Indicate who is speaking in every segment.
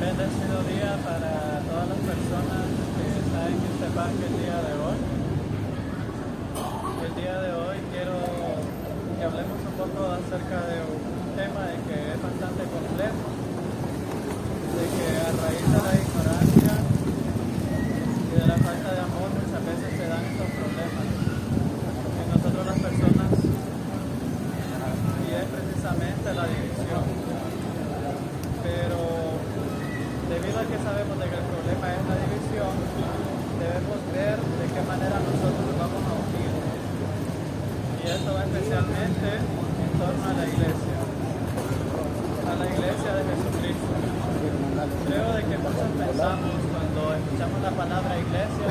Speaker 1: Bendecido día para todas las personas que están en este parque el día de hoy. El día de hoy quiero que hablemos un poco acerca de un tema de que es bastante complejo, de que a raíz de la ignorancia y de la falta de amor muchas veces se dan estos problemas en nosotros las personas, y es precisamente la división. Pero debido a que sabemos de que el problema es la división, debemos ver de qué manera nosotros nos vamos a unir. Y esto va especialmente en torno a la iglesia de Jesucristo. Creo de que muchos pensamos, cuando escuchamos la palabra iglesia,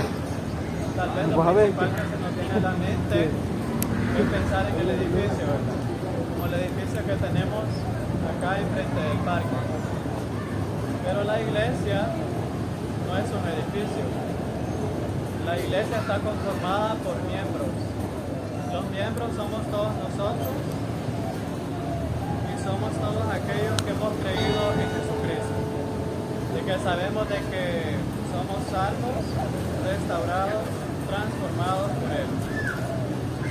Speaker 1: tal vez lo principal que se nos viene a la mente es pensar en el edificio, ¿verdad? Como el edificio que tenemos acá enfrente del parque. Pero la iglesia no es un edificio. La iglesia está conformada por miembros. Los miembros somos todos nosotros y somos todos aquellos que hemos creído en Jesucristo y que sabemos de que somos salvos, restaurados, transformados por Él.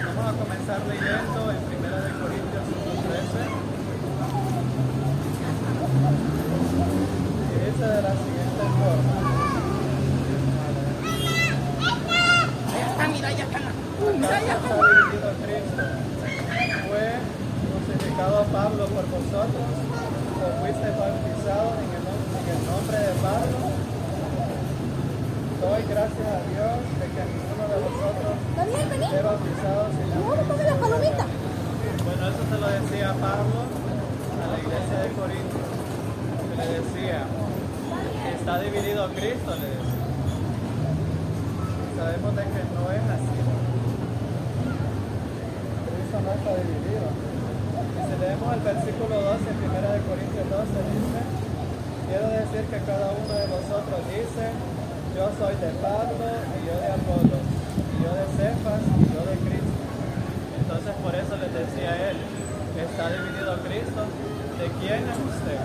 Speaker 1: Vamos a comenzar leyendo en 1 Corintios 1:13. Dice de la siguiente forma.
Speaker 2: Ya está.
Speaker 1: ¿Acaso está dividido Cristo? ¿Fue crucificado Pablo por vosotros? ¿O fuiste bautizados en el nombre de Pablo? Doy gracias a Dios de que ninguno de vosotros esté bautizado sin la palomita. Bueno, eso se lo decía Pablo a la iglesia de Corinto. Le decía, está dividido Cristo, le decía. Sabemos de que no es así. Cristo no está dividido. Y si leemos el versículo 12, 1 Corintios 12, dice, quiero decir que cada uno de vosotros dice, yo soy de Pablo, y yo de Apolos, y yo de Cefas, y yo de Cristo. Entonces por eso les decía él, está dividido Cristo, ¿de quién es usted?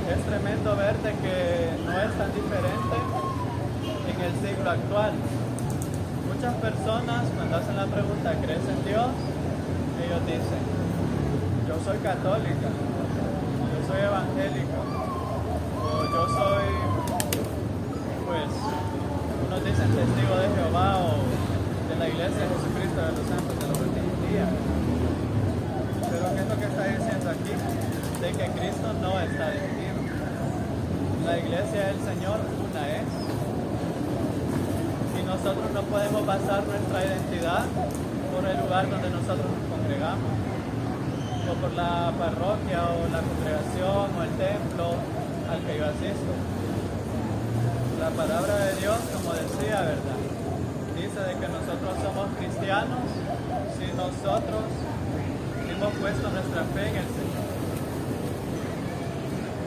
Speaker 1: Es tremendo ver de que no es tan diferente en el siglo actual. Muchas personas cuando hacen la pregunta, ¿crees en Dios? Ellos dicen, yo soy católica, yo soy evangélica, o yo soy, pues, unos dicen testigo de Jehová o de la iglesia de Jesucristo de los santos de los últimos días. Pero ¿qué es lo que está diciendo aquí? De que Cristo no está dividido. La iglesia del Señor una es. Y nosotros no podemos basar nuestra identidad por el lugar donde nosotros nos congregamos, o por la parroquia, o la congregación, o el templo al que yo asisto. La palabra de Dios, como decía, ¿verdad? Dice de que nosotros somos cristianos si nosotros hemos puesto nuestra fe en el Señor.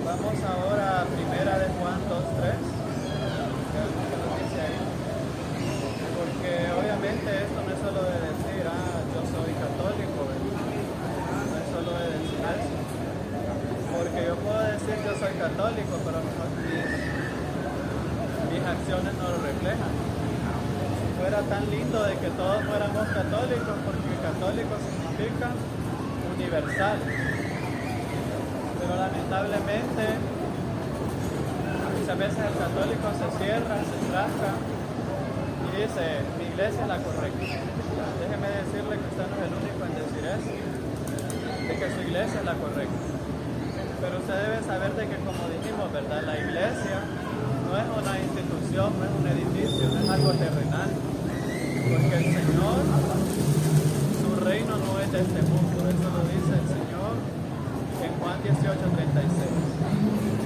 Speaker 1: Vamos ahora a 1 Juan 2:3, que nos dice ahí. Porque obviamente esto no es solo de decir, yo soy católico, ¿verdad? No es solo de decir eso. Porque yo puedo decir yo soy católico, pero a lo mejor mis acciones no lo reflejan. Si fuera tan lindo de que todos fuéramos católicos, porque católico significa universal. Pero lamentablemente muchas veces el católico se cierra, se enfrasca y dice, mi iglesia es la correcta. Déjeme decirle que usted no es el único en decir eso, de que su iglesia es la correcta. Pero usted debe saber de que, como dijimos, ¿verdad? La iglesia no es una institución, no es un edificio, no es algo terrenal. Porque el Señor, su reino no es de este mundo, eso lo dice el Señor en Juan 18:36.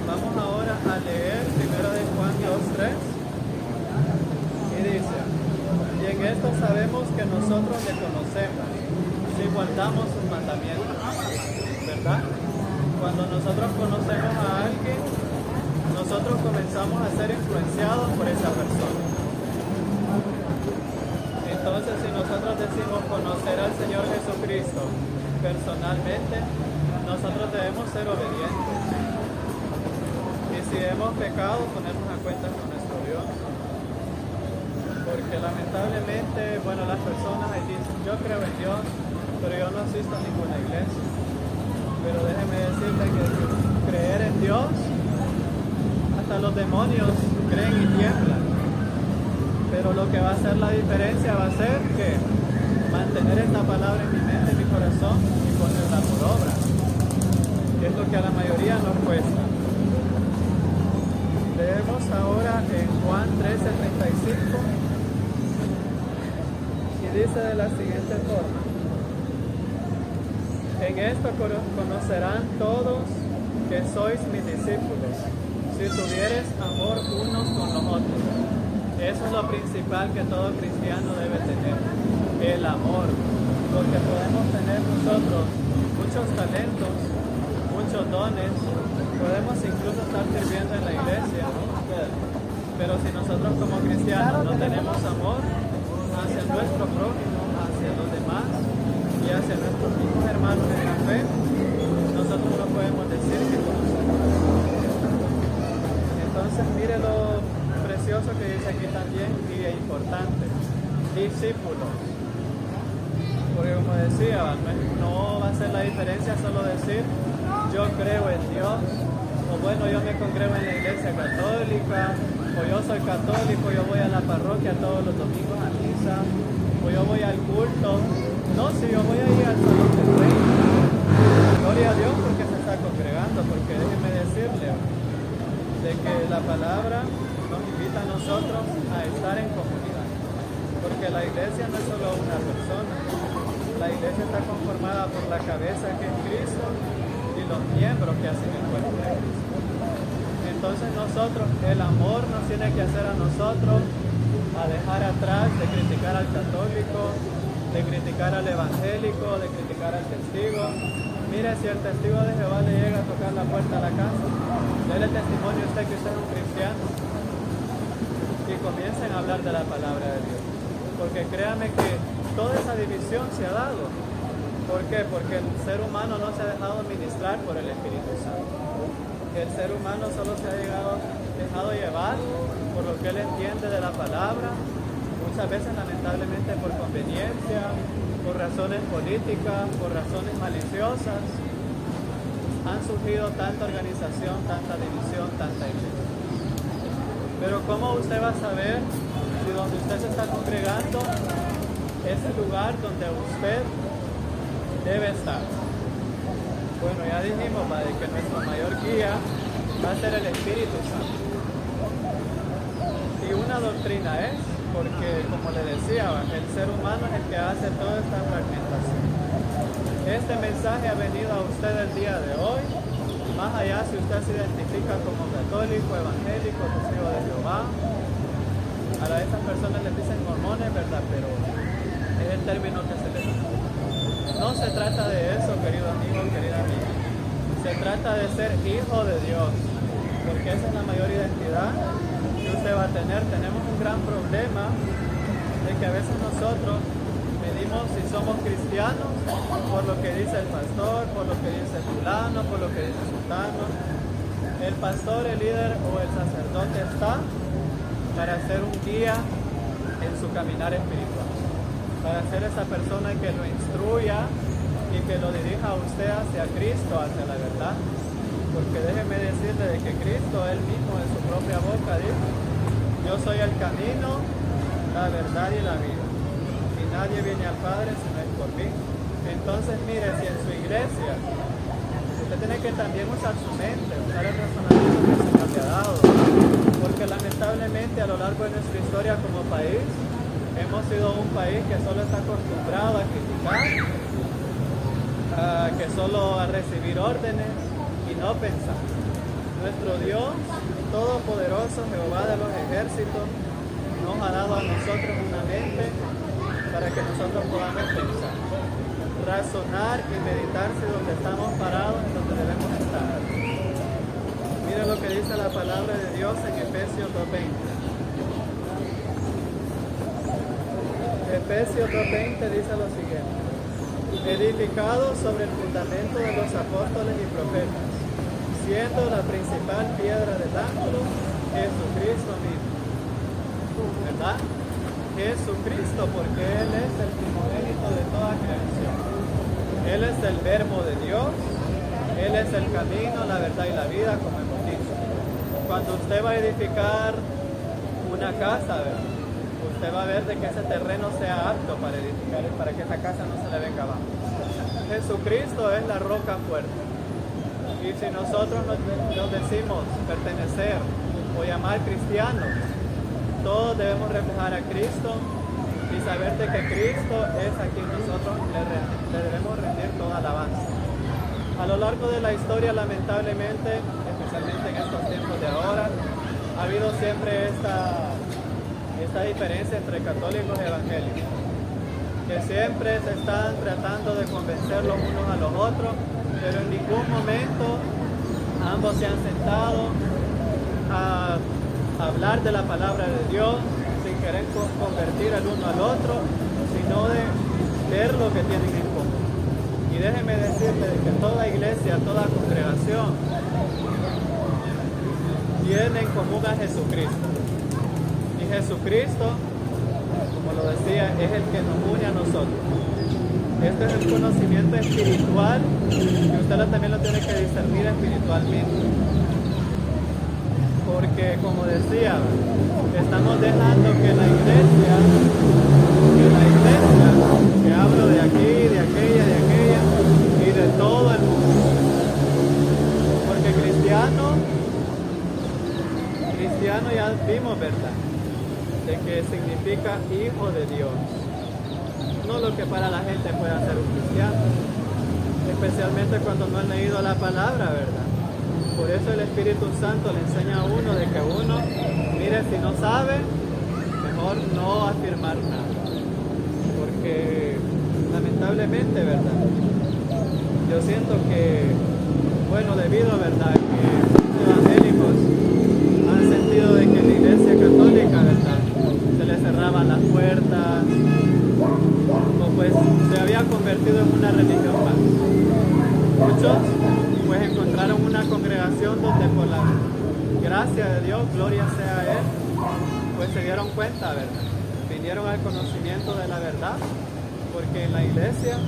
Speaker 1: Vamos ahora a leer 1 Juan 2:3 y dice, y en esto sabemos que nosotros le conocemos si guardamos sus mandamientos, ¿verdad? Cuando nosotros conocemos a alguien, nosotros comenzamos a ser influenciados por esa persona. Entonces, si nosotros decimos conocer al Señor Jesucristo personalmente, nosotros debemos ser obedientes. si hemos pecado, ponernos a cuentas con nuestro Dios. Porque lamentablemente, bueno, las personas ahí dicen, yo creo en Dios, pero yo no asisto a ninguna iglesia. Pero déjeme decirle que creer en Dios, hasta los demonios creen y tiemblan. Pero lo que va a hacer la diferencia va a ser que mantener esta palabra en mi mente, en mi corazón y ponerla por obra. Es lo que a la mayoría nos cuesta. Leemos ahora en Juan 13:35 y dice de la siguiente forma: en esto conocerán todos que sois mis discípulos, si tuvieres amor unos con los otros. Eso es lo principal que todo cristiano debe tener, el amor, porque podemos tener nosotros muchos talentos, muchos dones, podemos incluso estar sirviendo en la iglesia, pero si nosotros como cristianos no tenemos amor hacia nuestro prójimo, hacia los demás y hacia nuestros mismos hermanos en la fe, nosotros no podemos decir que conocemos. Entonces mire lo precioso que dice aquí también y importante, discípulos. Porque como decía, no va a ser la diferencia solo decir yo creo en Dios, o bueno, yo me congrego en la iglesia católica, o yo soy católico, yo voy a la parroquia todos los domingos a misa, o yo voy al culto. No, si yo voy a ir al salón del rey, gloria a Dios porque se está congregando, porque déjeme decirle de que la palabra nos invita a nosotros a estar en comunidad, porque la iglesia no es solo una persona, la iglesia está conformada por la cabeza que es Cristo y los miembros que hacen el cuerpo de Cristo. Entonces nosotros, el amor nos tiene que hacer a nosotros a dejar atrás de criticar al católico, de criticar al evangélico, de criticar al testigo. Mire, si el testigo de Jehová le llega a tocar la puerta a la casa, déle testimonio a usted que usted es un cristiano y comiencen a hablar de la palabra de Dios. Porque créame que toda esa división se ha dado. ¿Por qué? Porque el ser humano no se ha dejado ministrar por el Espíritu Santo. El ser humano solo se ha dejado llevar por lo que él entiende de la palabra, muchas veces lamentablemente por conveniencia, por razones políticas, por razones maliciosas. Han surgido tanta organización, tanta división, tanta iglesia. Pero ¿cómo usted va a saber si donde usted se está congregando es el lugar donde usted debe estar? Bueno, ya dijimos, Padre, que nuestro mayor guía va a ser el Espíritu Santo. Y una doctrina es, porque como le decía, el ser humano es el que hace toda esta fragmentación. Este mensaje ha venido a usted el día de hoy, más allá si usted se identifica como católico, evangélico, testigo de Jehová. A estas personas les dicen mormones, ¿verdad? Pero es el término que se les da. No se trata de eso, querido amigo, querida amiga. Se trata de ser hijo de Dios, porque esa es la mayor identidad que usted va a tener. Tenemos un gran problema de que a veces nosotros medimos si somos cristianos por lo que dice el pastor, por lo que dice fulano, por lo que dice sultano. El pastor, el líder o el sacerdote está para ser un guía en su caminar espiritual, para ser esa persona que lo instruya y que lo dirija a usted hacia Cristo, hacia la verdad. Porque déjeme decirle de que Cristo, él mismo en su propia boca dijo: yo soy el camino, la verdad y la vida, y nadie viene al Padre si no es por mí. Entonces mire, si en su iglesia usted tiene que también usar su mente, usar el razonamiento que el Señor le ha dado, porque lamentablemente a lo largo de nuestra historia como país hemos sido un país que solo está acostumbrado a criticar, que solo a recibir órdenes y no pensar. Nuestro Dios Todopoderoso, Jehová de los ejércitos, nos ha dado a nosotros una mente para que nosotros podamos pensar, razonar y meditar si donde estamos parados es donde debemos estar. Mira lo que dice la palabra de Dios en Efesios 2:20. Efesios 2:20 dice lo siguiente: edificados sobre el fundamento de los apóstoles y profetas, siendo la principal piedra del ángulo Jesucristo mismo, ¿verdad? Jesucristo, porque Él es el primogénito de toda creación. Él es el verbo de Dios, Él es el camino, la verdad y la vida, como hemos dicho. Cuando usted va a edificar una casa, ¿verdad?, usted va a ver de que ese terreno sea apto para edificar, para que esa casa no se le venga abajo. Jesucristo es la roca fuerte. Y si nosotros nos decimos pertenecer o llamar cristianos, todos debemos reflejar a Cristo y saber de que Cristo es a quien nosotros le debemos rendir toda alabanza. A lo largo de la historia, lamentablemente, especialmente en estos tiempos de ahora, ha habido siempre esta diferencia entre católicos y evangélicos, que siempre se están tratando de convencer los unos a los otros, pero en ningún momento ambos se han sentado a hablar de la palabra de Dios sin querer convertir al uno al otro, sino de ver lo que tienen en común. Y déjenme decirles que toda iglesia, toda congregación tiene en común a Jesucristo. Y Jesucristo, como lo decía, es el que nos une a nosotros. Este es el conocimiento espiritual y usted también lo tiene que discernir espiritualmente. Porque, como decía, estamos dejando que la iglesia, que hablo de aquí, de aquella y de todo el mundo. Porque cristiano ya vimos, ¿verdad?, de que significa hijo de Dios. No lo que para la gente pueda ser un cristiano, especialmente cuando no han leído la palabra, ¿verdad? Por eso el Espíritu Santo le enseña a uno de que uno, mire, si no sabe, mejor no afirmar nada. Porque lamentablemente, ¿verdad?, yo siento que, bueno, debido, ¿verdad?, que los evangélicos han sentido de que la iglesia católica, ¿verdad?, se le cerraban las puertas, o pues se había convertido en una religión más. Muchos pues encontraron una congregación donde por la gracia de Dios, gloria sea a Él, pues se dieron cuenta, ¿verdad?, vinieron al conocimiento de la verdad, porque en la iglesia,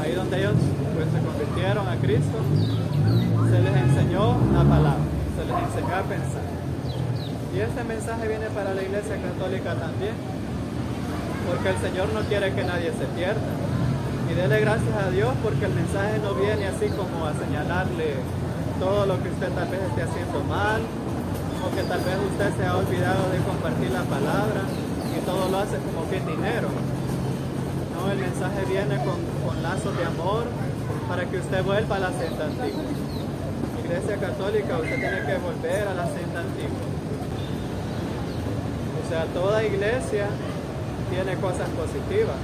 Speaker 1: ahí donde ellos pues se convirtieron a Cristo, se les enseñó la palabra, se les enseñó a pensar. Y este mensaje viene para la iglesia católica también, porque el Señor no quiere que nadie se pierda. Y dele gracias a Dios porque el mensaje no viene así como a señalarle todo lo que usted tal vez esté haciendo mal, o que tal vez usted se ha olvidado de compartir la palabra y todo lo hace como que es dinero. No, el mensaje viene con lazos de amor para que usted vuelva a la senda antigua. Iglesia católica, usted tiene que volver a la senda antigua. O sea, toda iglesia tiene cosas positivas.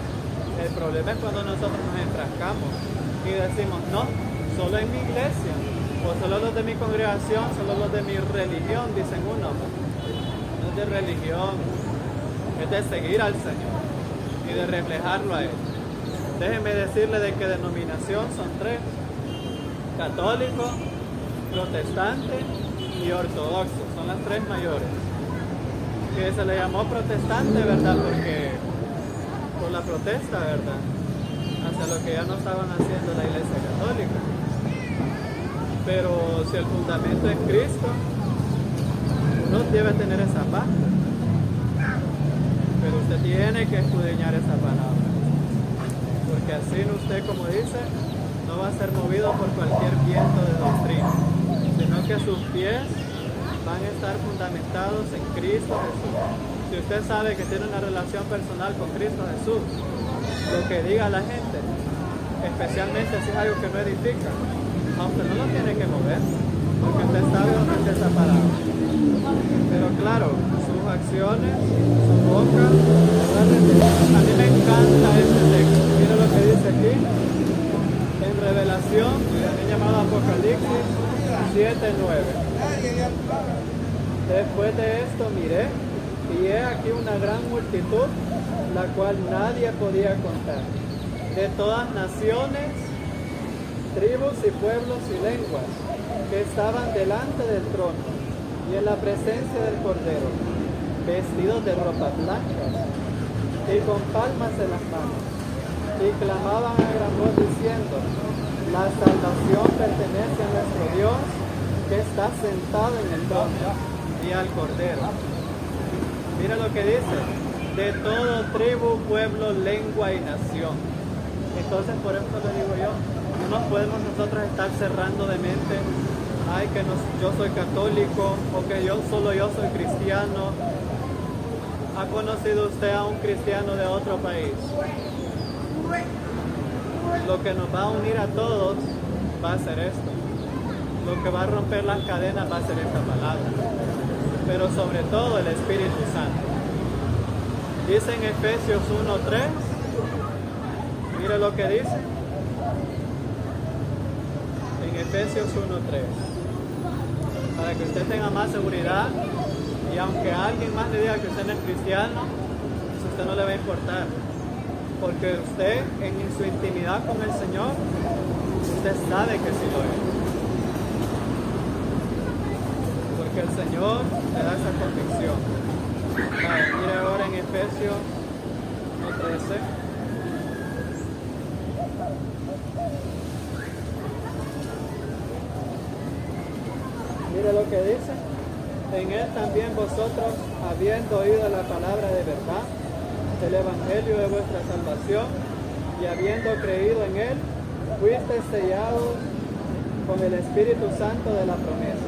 Speaker 1: El problema es cuando nosotros nos enfrascamos y decimos, no, solo en mi iglesia, o solo los de mi congregación, solo los de mi religión, dicen uno. No es de religión, es de seguir al Señor y de reflejarlo a Él. Déjenme decirle de que denominación son tres: católico, protestante y ortodoxo. Son las tres mayores. Que se le llamó protestante, ¿verdad?, porque por la protesta, ¿verdad?, hacia lo que ya no estaban haciendo la iglesia católica. Pero si el fundamento es Cristo, uno debe tener esa paz. Pero usted tiene que escudriñar esa palabra, porque así usted, como dice, no va a ser movido por cualquier viento de doctrina, sino que sus pies van a estar fundamentados en Cristo Jesús. Si usted sabe que tiene una relación personal con Cristo Jesús, lo que diga la gente, especialmente si es algo que no edifica, a usted no lo tiene que mover, porque usted sabe dónde está esa palabra. Pero claro, sus acciones, su boca, a mí me encanta este texto. Mira lo que dice aquí, en Revelación, también llamado Apocalipsis 7:9. Después de esto miré, y he aquí una gran multitud, la cual nadie podía contar, de todas naciones tribus y pueblos y lenguas que estaban delante del trono y en la presencia del Cordero, vestidos de ropas blancas y con palmas en las manos, y clamaban a gran voz diciendo: la salvación pertenece a nuestro Dios, que está sentado en el trono, y al Cordero. Mira lo que dice: de todo tribu, pueblo, lengua y nación. Entonces, por eso le digo yo, no nos podemos nosotros estar cerrando de mente: ay, que yo soy católico, o que yo soy cristiano. ¿Ha conocido usted a un cristiano de otro país? Lo que nos va a unir a todos va a ser esto. Lo que va a romper las cadenas va a ser esta palabra. Pero sobre todo el Espíritu Santo. Dice en Efesios 1:3, mire lo que dice. En Efesios 1:3, para que usted tenga más seguridad, y aunque alguien más le diga que usted no es cristiano, eso a usted no le va a importar. Porque usted, en su intimidad con el Señor, usted sabe que sí lo es. Porque el Señor le da esa convicción. Mire ahora en Efesios 1:13. Mire lo que dice: en él también vosotros, habiendo oído la palabra de verdad, el evangelio de vuestra salvación, y habiendo creído en él, fuisteis sellados con el Espíritu Santo de la promesa,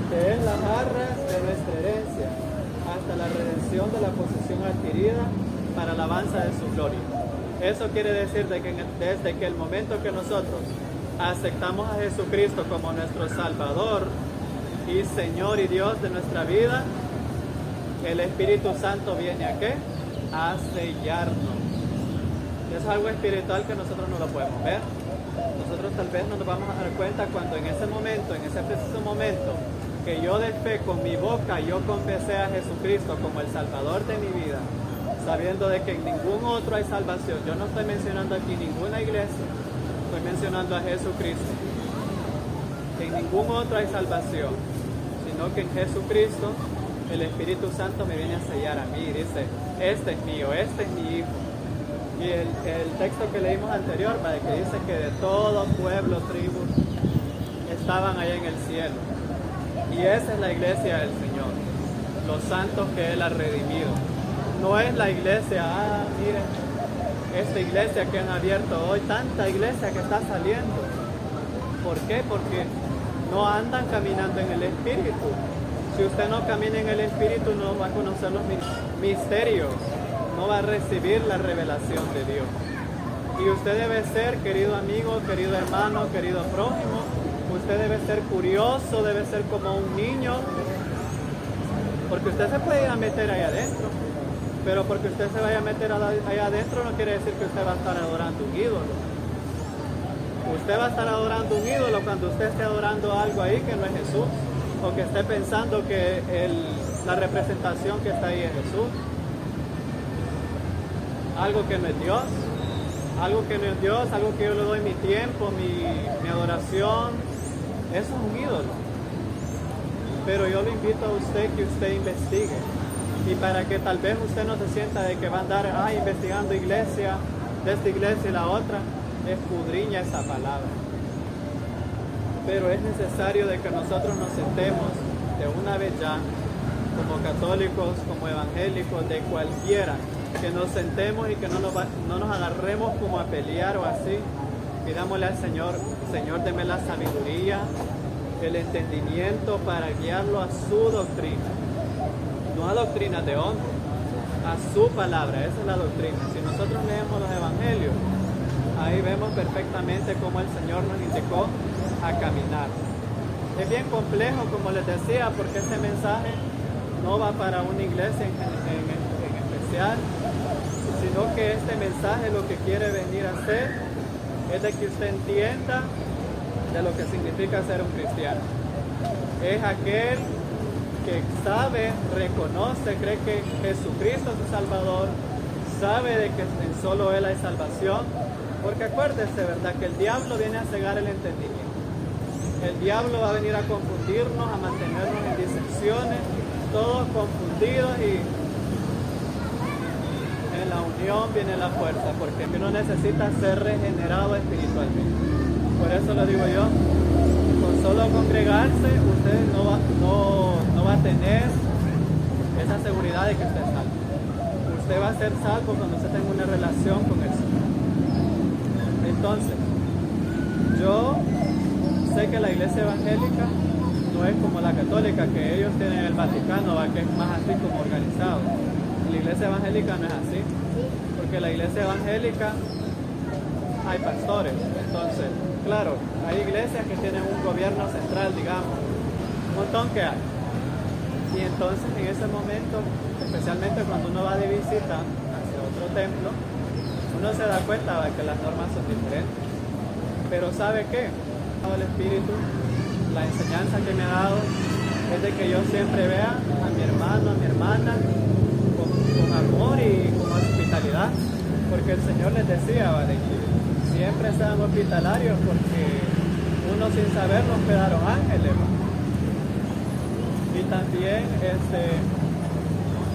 Speaker 1: que es las arras de nuestra herencia, hasta la redención de la posesión adquirida para la alabanza de su gloria. Eso quiere decir de que desde que el momento que nosotros aceptamos a Jesucristo como nuestro Salvador y Señor y Dios de nuestra vida, el Espíritu Santo viene ¿a qué? A sellarnos. Es algo espiritual que nosotros no lo podemos ver. Nosotros tal vez no nos vamos a dar cuenta cuando en ese momento, en ese preciso momento, que yo de fe con mi boca yo confesé a Jesucristo como el Salvador de mi vida, sabiendo de que en ningún otro hay salvación. Yo no estoy mencionando aquí ninguna iglesia, estoy mencionando a Jesucristo. En ningún otro hay salvación, sino que en Jesucristo el Espíritu Santo me viene a sellar a mí y dice: este es mío, este es mi hijo. Y el texto que leímos anterior, que dice que de todo pueblo, tribu, estaban allá en el cielo. Y esa es la iglesia del Señor, los santos que Él ha redimido. No es la iglesia, miren, esta iglesia que han abierto hoy, tanta iglesia que está saliendo. ¿Por qué? Porque no andan caminando en el Espíritu. Si usted no camina en el Espíritu, no va a conocer los misterios, no va a recibir la revelación de Dios. Y usted debe ser, querido amigo, querido hermano, querido prójimo, usted debe ser curioso, debe ser como un niño, porque usted se puede ir a meter ahí adentro, pero porque usted se vaya a meter allá adentro no quiere decir que usted va a estar adorando un ídolo. Usted va a estar adorando un ídolo cuando usted esté adorando algo ahí que no es Jesús, o que esté pensando que la representación que está ahí es Jesús, algo que no es Dios, algo que no es Dios, algo que yo le doy mi tiempo, mi adoración, eso es un ídolo. Pero yo le invito a usted que usted investigue, y para que tal vez usted no se sienta de que va a andar investigando iglesia, de esta iglesia y la otra, escudriña esa palabra. Pero es necesario de que nosotros nos sentemos de una vez ya, como católicos, como evangélicos, de cualquiera, que nos sentemos y que no nos agarremos como a pelear o así. Pidámosle al Señor: Señor, deme la sabiduría, el entendimiento para guiarlo a su doctrina, no a doctrinas de hombre, a su palabra. Esa es la doctrina. Si nosotros leemos los evangelios, ahí vemos perfectamente cómo el Señor nos indicó a caminar. Es bien complejo, como les decía, porque este mensaje no va para una iglesia en especial, sino que este mensaje lo que quiere venir a hacer es de que usted entienda de lo que significa ser un cristiano. Es aquel que sabe, reconoce, cree que Jesucristo es su Salvador, sabe de que en solo Él hay salvación, Porque acuérdese, ¿verdad? Que el diablo viene a cegar el entendimiento. El diablo va a venir a confundirnos, a mantenernos en disensiones, todos confundidos, y en la unión viene la fuerza, porque uno necesita ser regenerado espiritualmente. Por eso lo digo yo, con solo congregarse usted no va a tener esa seguridad de que usted es salvo. Usted va a ser salvo cuando usted tenga una relación con el Señor. Entonces, yo sé que la iglesia evangélica no es como la católica, que ellos tienen el Vaticano, que es más así como organizado. La iglesia evangélica no es así, porque la iglesia evangélica hay pastores. Entonces, claro, hay iglesias que tienen un gobierno central, digamos, un montón que hay. Y entonces en ese momento, especialmente cuando uno va de visita hacia otro templo, uno se da cuenta de que las normas son diferentes. Pero ¿sabe qué? El Espíritu, la enseñanza que me ha dado es de que yo siempre vea a mi hermano, a mi hermana con amor y con hospitalidad, porque el Señor les decía, ¿vale?, que siempre sean hospitalarios, porque uno sin saberlo hospedaron ángeles, ¿vale? Y también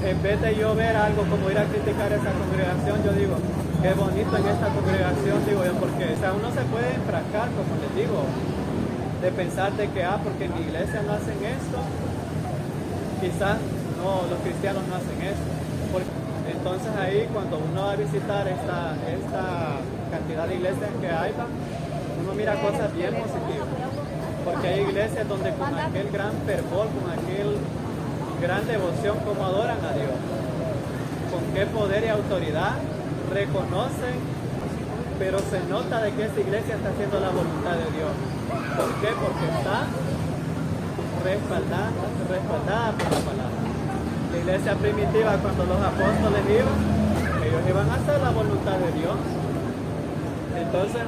Speaker 1: en vez de yo ver algo como ir a criticar esa congregación, yo digo, qué bonito en esta congregación, digo yo, porque o sea, uno se puede enfrascar, como les digo, de pensar de que, porque en mi iglesia no hacen esto, quizás no, los cristianos no hacen esto. Entonces ahí cuando uno va a visitar esta cantidad de iglesias que hay, uno mira cosas bien positivas. Porque hay iglesias donde con aquel gran fervor, con aquel gran devoción, como adoran a Dios, con qué poder y autoridad reconocen, pero se nota de que esa iglesia está haciendo la voluntad de Dios. ¿Por qué? Porque está respaldada por la palabra. La iglesia primitiva, cuando los apóstoles iban, ellos iban a hacer la voluntad de Dios. Entonces,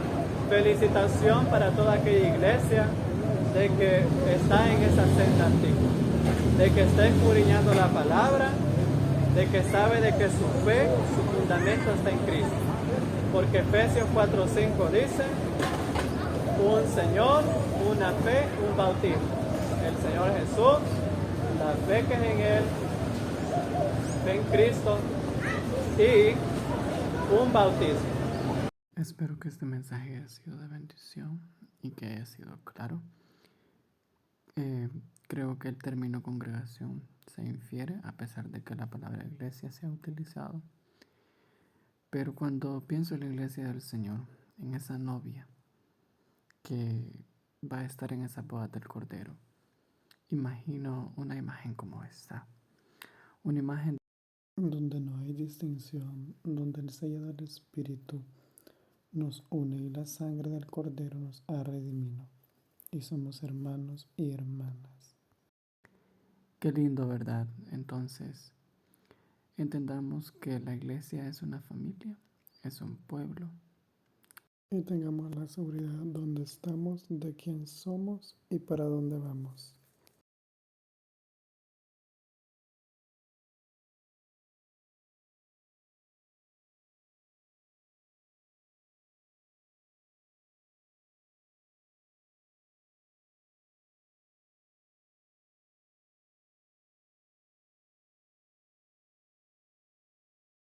Speaker 1: felicitación para toda aquella iglesia de que está en esa senda antigua, de que está escudriñando la palabra, de que sabe de que su fe, su fundamento está en Cristo. Porque Efesios 4:5 dice, un Señor, una fe, un bautismo. El Señor Jesús, la fe que es en Él, fe en Cristo y un bautismo.
Speaker 2: Espero que este mensaje haya sido de bendición y que haya sido claro. Creo que el término congregación se infiere a pesar de que la palabra iglesia se ha utilizado. Pero cuando pienso en la iglesia del Señor, en esa novia que va a estar en esa boda del Cordero, imagino una imagen como esta. Una imagen donde no hay distinción, donde el sello del Espíritu nos une y la sangre del Cordero nos ha redimido y somos hermanos y hermanas. Qué lindo, ¿verdad? Entonces, entendamos que la iglesia es una familia, es un pueblo. Y tengamos la seguridad donde estamos, de quién somos y para dónde vamos.